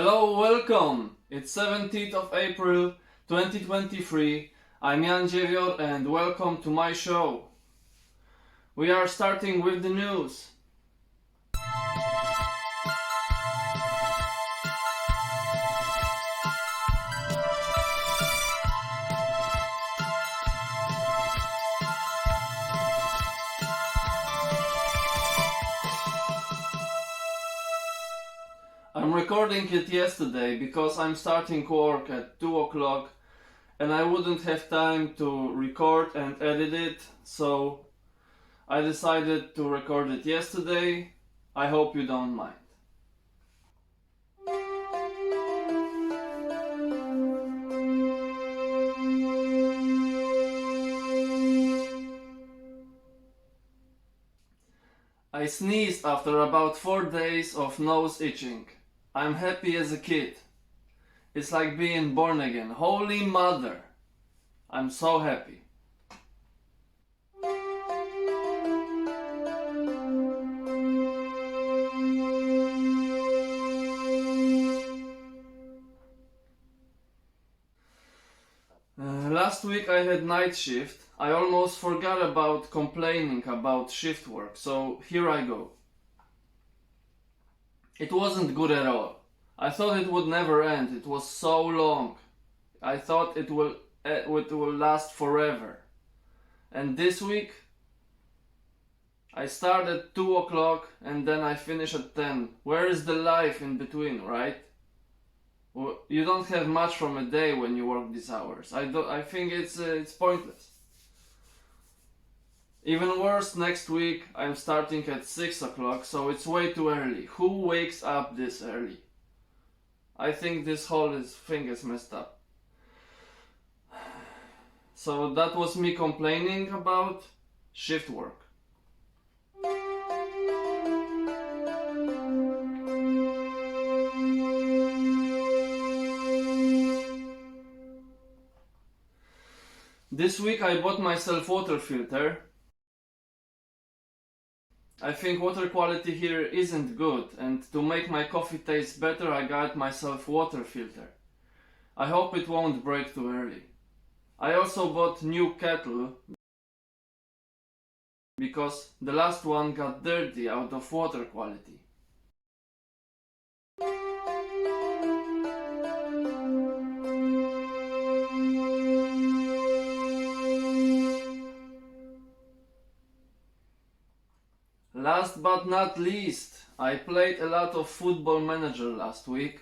Hello, welcome! It's 17th of April 2023. I'm Jan Dziewior and welcome to my show. We are starting with the news. I'm recording it yesterday because I'm starting work at 2 o'clock and I wouldn't have time to record and edit it, so I decided to record it yesterday. I hope you don't mind. I sneezed after about 4 days of nose itching. I'm happy as a kid. It's like being born again. Holy Mother! I'm so happy. Last week I had night shift. I almost forgot about complaining about shift work, so here I go. It wasn't good at all. I thought it would never end. It was so long. I thought it will last forever. And this week, I start at 2 o'clock and then I finish at 10. Where is the life in between, right? You don't have much from a day when you work these hours. I think it's pointless. Even worse, next week I'm starting at 6 o'clock, so it's way too early. Who wakes up this early? I think this whole thing is messed up. So that was me complaining about shift work. This week I bought myself water filter. I think water quality here isn't good, and to make my coffee taste better I got myself water filter. I hope it won't break too early. I also bought new kettle because the last one got dirty out of water quality. Last but not least, I played a lot of Football Manager last week.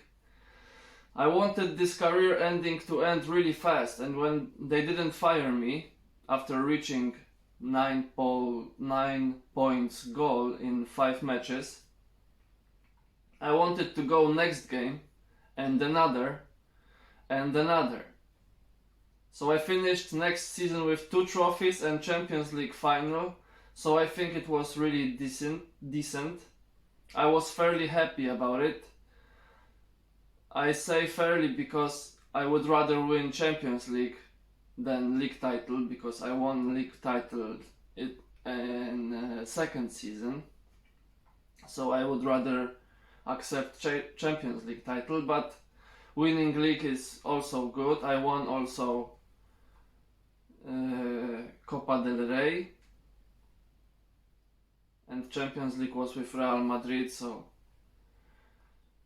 I wanted this career ending to end really fast, and when they didn't fire me after reaching 9 points goal in 5 matches, I wanted to go next game and another and another. So I finished next season with 2 trophies and Champions League final. So I think it was really decent. I was fairly happy about it. I say fairly because I would rather win Champions League than league title, because I won league title in second season. So I would rather accept Champions League title, but winning league is also good. I won also Copa del Rey. And Champions League was with Real Madrid, so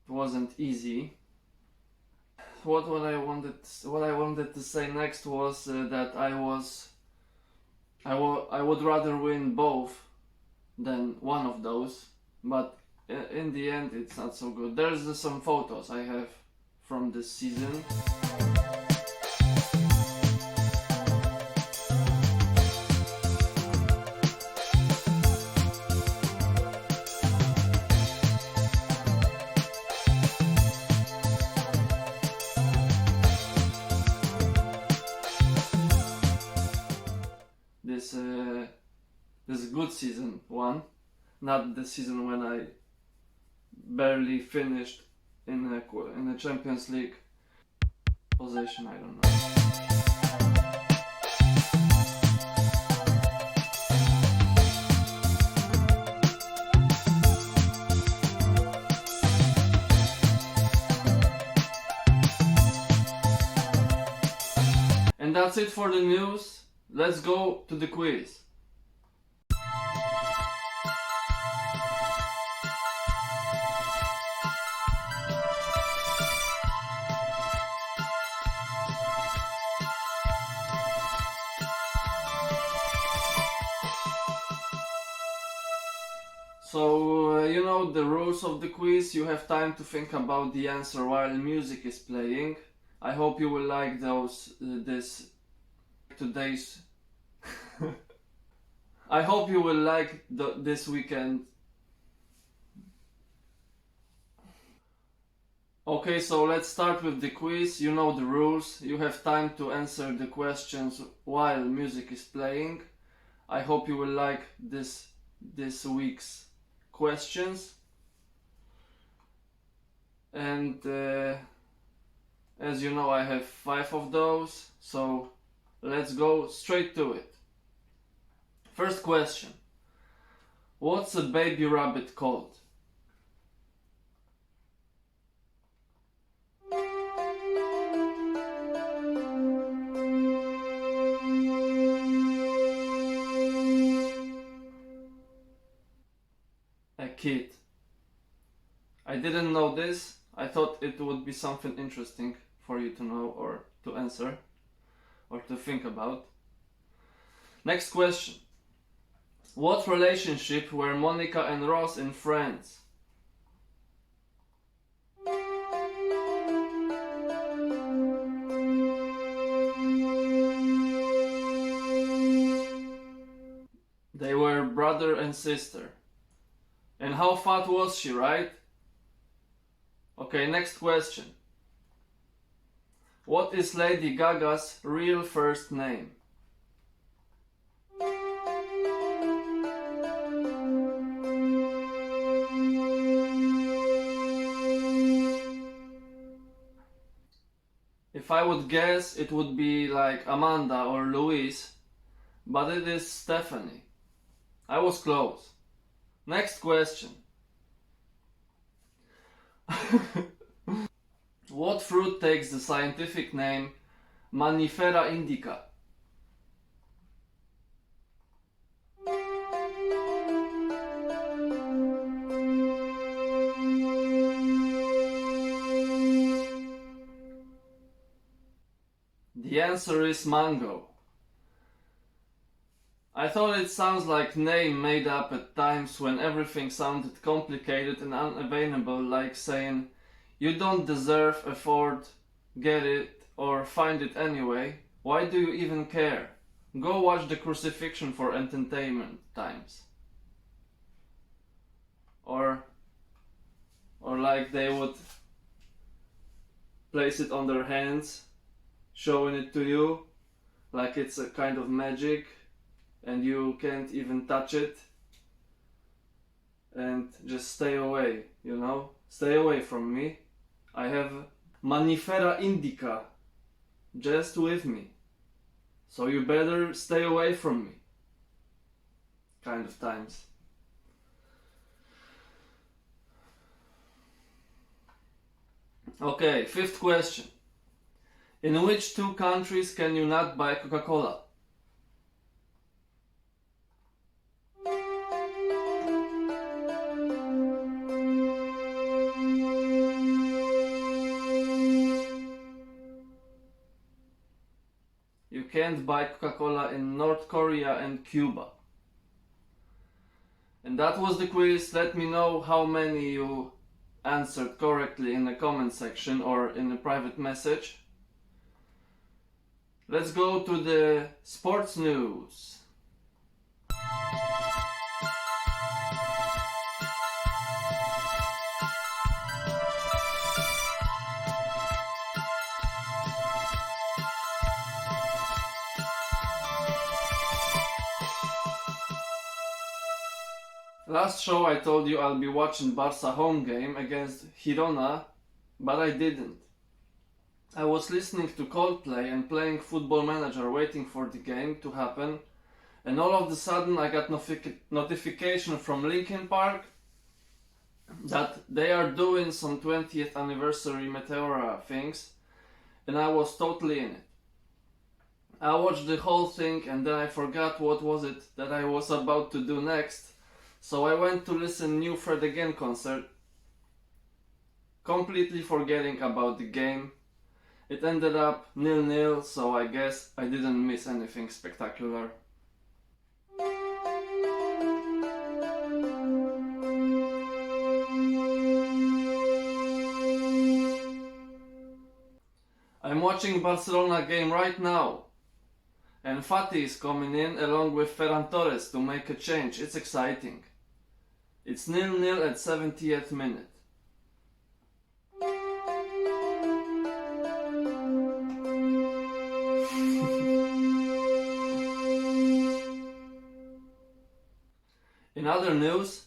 it wasn't easy. What I wanted to say next was that I would rather win both than one of those, but in the end it's not so good. There's some photos I have from this season. This good season one, not the season when I barely finished in a Champions League position. I don't know. that's it for the news. Let's go to the quiz. So, you know the rules of the quiz. You have time to think about the answer while music is playing. I hope you will like today's. I hope you will like this weekend. Okay, so let's start with the quiz. You know the rules. You have time to answer the questions while music is playing. I hope you will like this week's questions. And as you know, I have 5 of those, so let's go straight to it. First question. What's a baby rabbit called? A kid. I didn't know this. I thought it would be something interesting for you to know or to answer or to think about. Next question. What relationship were Monica and Ross in Friends? They were brother and sister. And how fat was she, right? Okay, next question. What is Lady Gaga's real first name? If I would guess, it would be like Amanda or Louise, but it is Stephanie. I was close. Next question. What fruit takes the scientific name Mannifera indica? The answer is mango. I thought it sounds like name made up at times when everything sounded complicated and unavailable, like saying you don't deserve, afford, get it, or find it anyway. Why do you even care? Go watch the crucifixion for entertainment times. Or like they would place it on their hands, showing it to you like it's a kind of magic and you can't even touch it, and just stay away, you know? Stay away from me. I have Mannifera indica just with me, so you better stay away from me. Kind of times. Okay, 5th question. In which 2 countries can you not buy Coca-Cola? You can't buy Coca-Cola in North Korea and Cuba. And that was the quiz. Let me know how many you answered correctly in the comment section or in a private message. Let's go to the sports news. Last show I told you I'll be watching Barca home game against Girona, but I didn't. I was listening to Coldplay and playing Football Manager waiting for the game to happen, and all of a sudden I got notification from Linkin Park that they are doing some 20th anniversary Meteora things, and I was totally in it. I watched the whole thing and then I forgot what was it that I was about to do next. So I went to listen new Fred Again concert, completely forgetting about the game. It ended up 0-0, so I guess I didn't miss anything spectacular. I'm watching Barcelona game right now, and Fati is coming in along with Ferran Torres to make a change. It's exciting. It's 0-0 at 70th minute. In other news,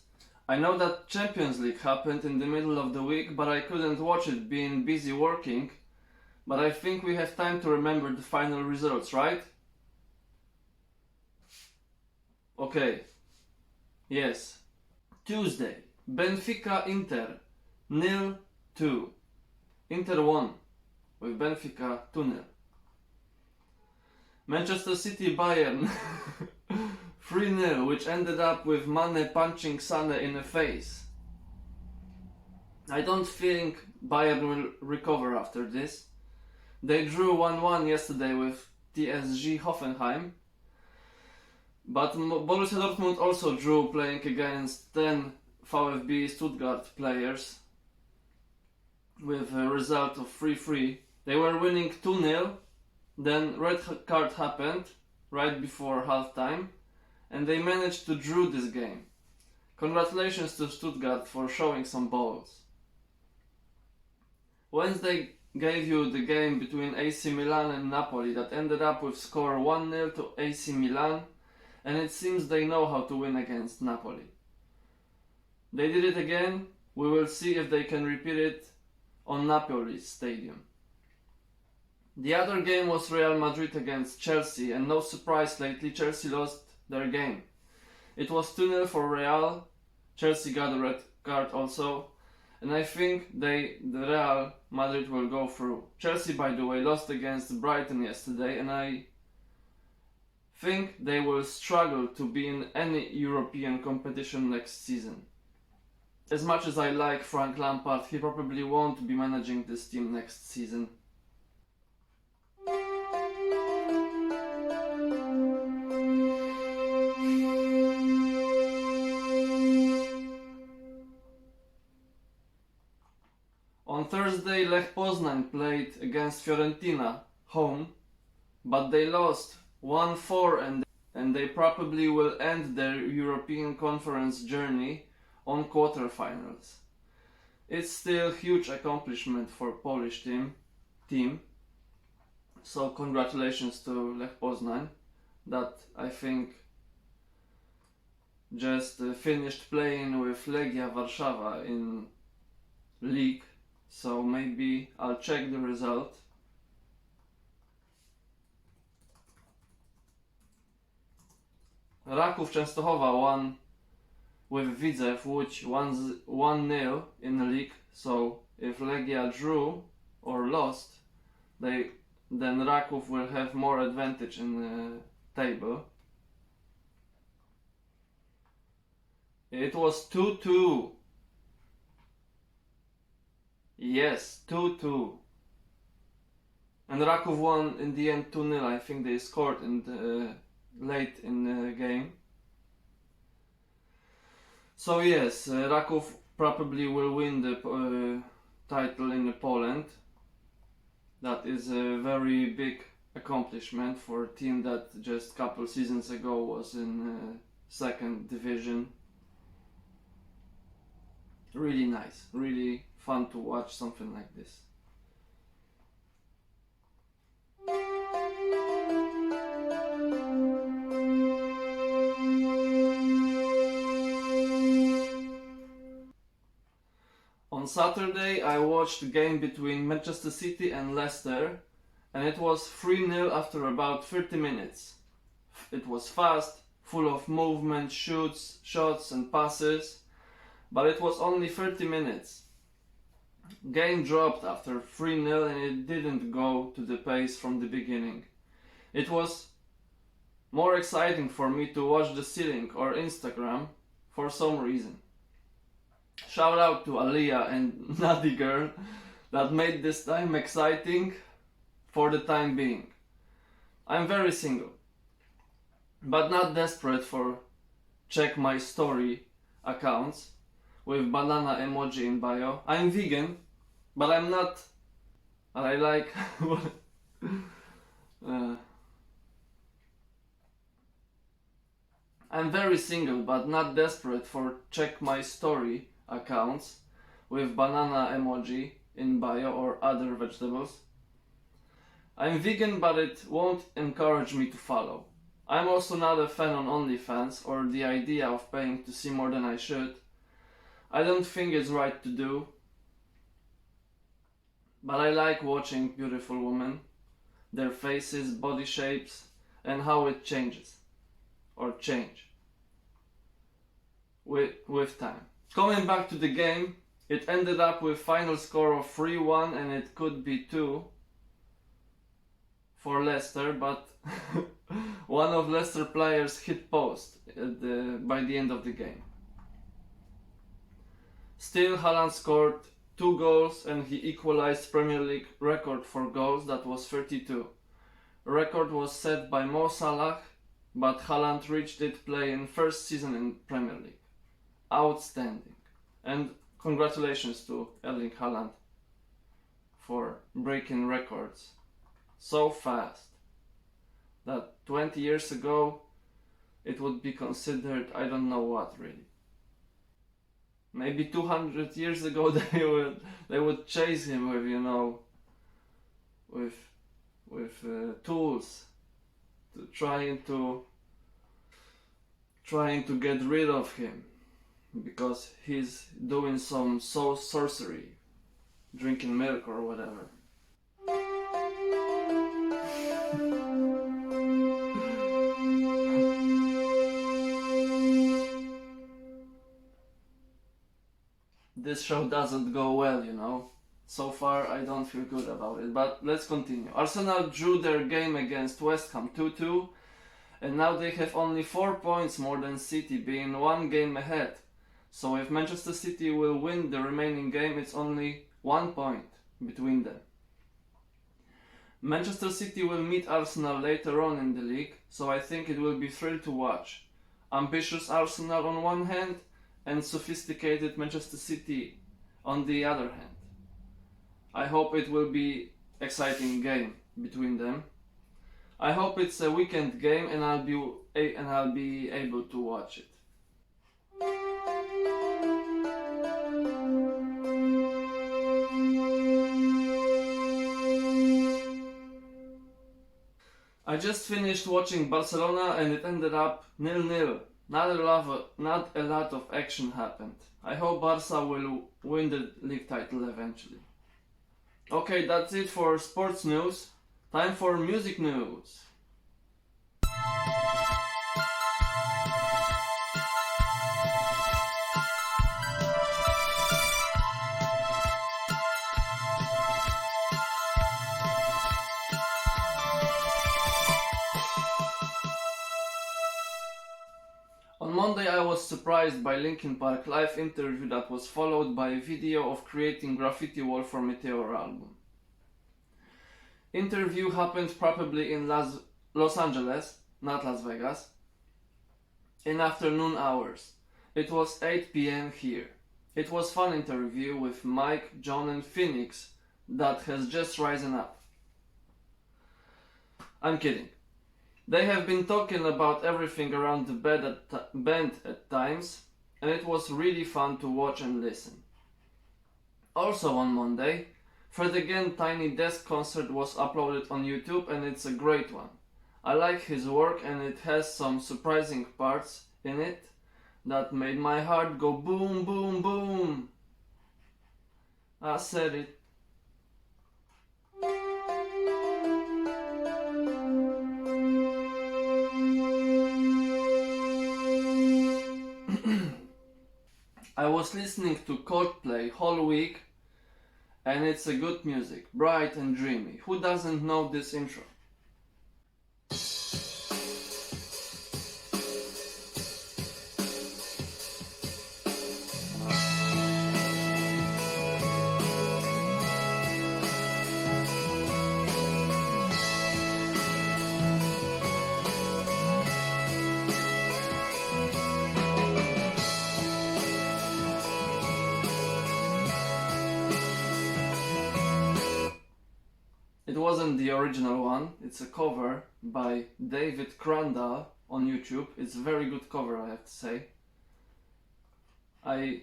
I know that Champions League happened in the middle of the week, but I couldn't watch it being busy working. But I think we have time to remember the final results, right? Okay. Yes. Tuesday, Benfica Inter 0-2. Inter won with Benfica 2-0. Manchester City Bayern 3-0, which ended up with Mane punching Sane in the face. I don't think Bayern will recover after this. They drew 1-1 yesterday with TSG Hoffenheim. But Borussia Dortmund also drew playing against 10 VfB Stuttgart players with a result of 3-3. They were winning 2-0, then red card happened right before halftime and they managed to draw this game. Congratulations to Stuttgart for showing some balls. Wednesday gave you the game between AC Milan and Napoli that ended up with score 1-0 to AC Milan, and it seems they know how to win against Napoli. They did it again. We will see if they can repeat it on Napoli's stadium. The other game was Real Madrid against Chelsea, and no surprise lately Chelsea lost their game. It was 2-0 for Real. Chelsea got a red card also, and I think the Real Madrid will go through. Chelsea, by the way, lost against Brighton yesterday, and I think they will struggle to be in any European competition next season. As much as I like Frank Lampard, he probably won't be managing this team next season. On Thursday, Lech Poznań played against Fiorentina home, but they lost 1-4 and they probably will end their European Conference journey on quarterfinals. It's still a huge accomplishment for Polish team. So congratulations to Lech Poznań that I think just finished playing with Legia Warszawa in league. So maybe I'll check the result. Raków Częstochowa won with Widzew Łódź 1-0 in the league. So if Legia drew or lost, then Raków will have more advantage in the table. It was 2-2. Yes, 2-2. And Raków won in the end 2-0. I think they scored late in the game. So yes, Raków probably will win the title in Poland. That is a very big accomplishment for a team that just a couple seasons ago was in second division. Really nice, really fun to watch something like this. On Saturday I watched the game between Manchester City and Leicester, and it was 3-0 after about 30 minutes. It was fast, full of movement, shots and passes, but it was only 30 minutes. Game dropped after 3-0 and it didn't go to the pace from the beginning. It was more exciting for me to watch the ceiling or Instagram for some reason. Shout out to Aliyah and Nutty Girl that made this time exciting for the time being. I'm very single, but not desperate for check my story accounts with banana emoji in bio. I'm vegan, but I'm not. I like. I'm very single, but not desperate for check my story accounts with banana emoji in bio or other vegetables. I'm vegan, but it won't encourage me to follow. I'm also not a fan on OnlyFans or the idea of paying to see more than I should. I don't think it's right to do, but I like watching beautiful women, their faces, body shapes, and how it changes or change with time. Coming back to the game, it ended up with final score of 3-1 and it could be 2 for Leicester, but one of Leicester players hit post by the end of the game. Still, Haaland scored 2 goals and he equalized Premier League record for goals, that was 32. Record was set by Mo Salah, but Haaland reached it playing first season in Premier League. Outstanding. And congratulations to Erling Haaland for breaking records so fast that 20 years ago it would be considered I don't know what really. Maybe 200 years ago they would chase him with, you know, with tools to trying to get rid of him because he's doing some sorcery, drinking milk or whatever. This show doesn't go well, you know. So far I don't feel good about it, but let's continue. Arsenal drew their game against West Ham 2-2 and now they have only 4 points more than City, being 1 game ahead. So if Manchester City will win the remaining game, it's only 1 point between them. Manchester City will meet Arsenal later on in the league, so I think it will be thrill to watch. Ambitious Arsenal on one hand and sophisticated Manchester City on the other hand. I hope it will be exciting game between them. I hope it's a weekend game and I'll be able to watch it. I just finished watching Barcelona and it ended up 0-0. Not a lot of action happened. I hope Barca will win the league title eventually. Okay, that's it for sports news. Time for music news. On Monday I was surprised by Linkin Park live interview that was followed by a video of creating graffiti wall for Meteor album. Interview happened probably in Los Angeles, not Las Vegas, in afternoon hours. It was 8 p.m. here. It was fun interview with Mike, John and Phoenix that has just risen up. I'm kidding. They have been talking about everything around the band at times, and it was really fun to watch and listen. Also on Monday, Fred Again Tiny Desk concert was uploaded on YouTube and it's a great one. I like his work and it has some surprising parts in it that made my heart go boom boom boom. I said it. I was listening to Coldplay whole week and it's a good music, bright and dreamy. Who doesn't know this intro? It wasn't the original one, it's a cover by David Crandall on YouTube. It's a very good cover, I have to say. I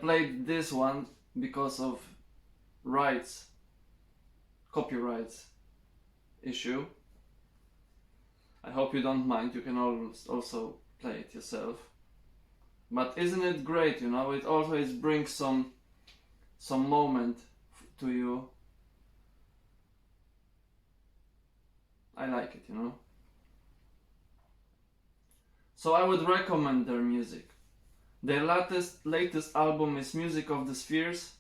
played this one because of copyrights issue. I hope you don't mind, you can also play it yourself. But isn't it great, you know, it always brings some moment to you. I like it, you know. So I would recommend their music. Their latest album is Music of the Spheres,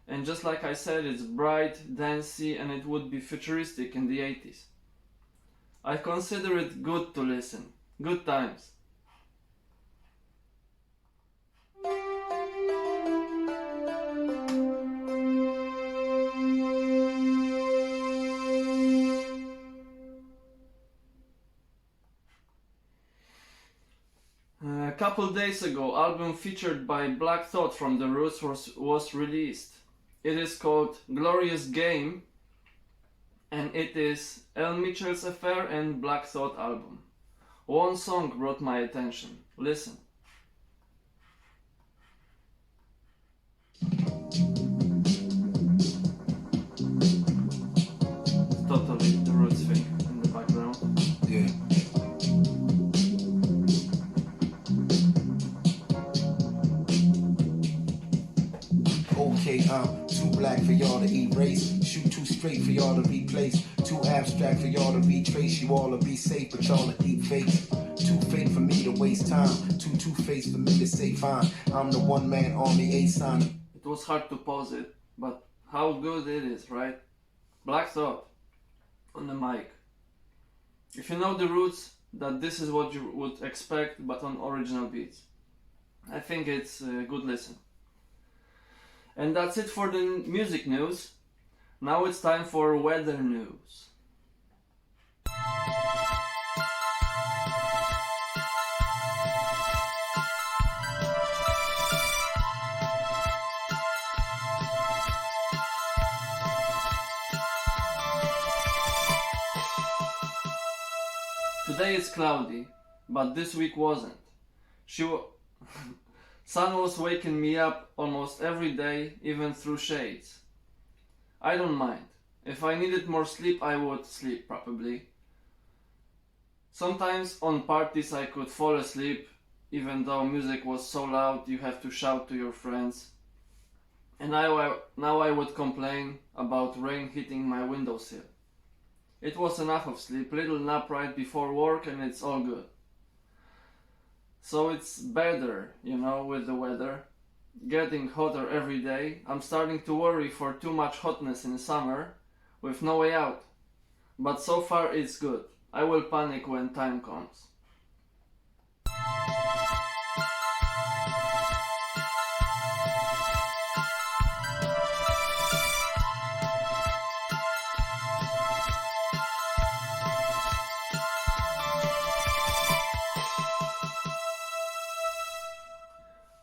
and just like I said, it's bright, dancey, and it would be futuristic in the 80s. I consider it good to listen. Good times. A couple days ago, album featured by Black Thought from The Roots was released. It is called Glorious Game, and it is El Mitchell's Affair and Black Thought album. One song brought my attention. Listen. Totally the Roots thing in the background. Yeah. Okay, I'm too black for y'all to erase. Shoot too straight for y'all to replace. Too abstract for y'all to retrace. You all to be safe, but y'all to deep face. Too fake for me to waste time. Too faced for me to say fine. I'm the one man army A sign. It was hard to pause it, but how good it is, right? Black Thought on the mic. If you know the Roots, that this is what you would expect, but on original beats. I think it's a good listen. And that's it for the music news. Now it's time for weather news. Today it's cloudy, but this week wasn't. Sun was waking me up almost every day, even through shades. I don't mind. If I needed more sleep, I would sleep, probably. Sometimes on parties I could fall asleep, even though music was so loud you have to shout to your friends. And now I would complain about rain hitting my windowsill. It was enough of sleep, little nap right before work, and it's all good. So it's better, you know, with the weather. Getting hotter every day. I'm starting to worry for too much hotness in summer, with no way out. But so far it's good. I will panic when time comes.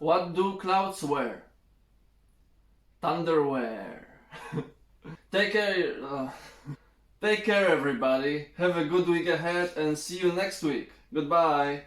What do clouds wear? Thunderwear. Take care. Take care, everybody. Have a good week ahead and see you next week. Goodbye.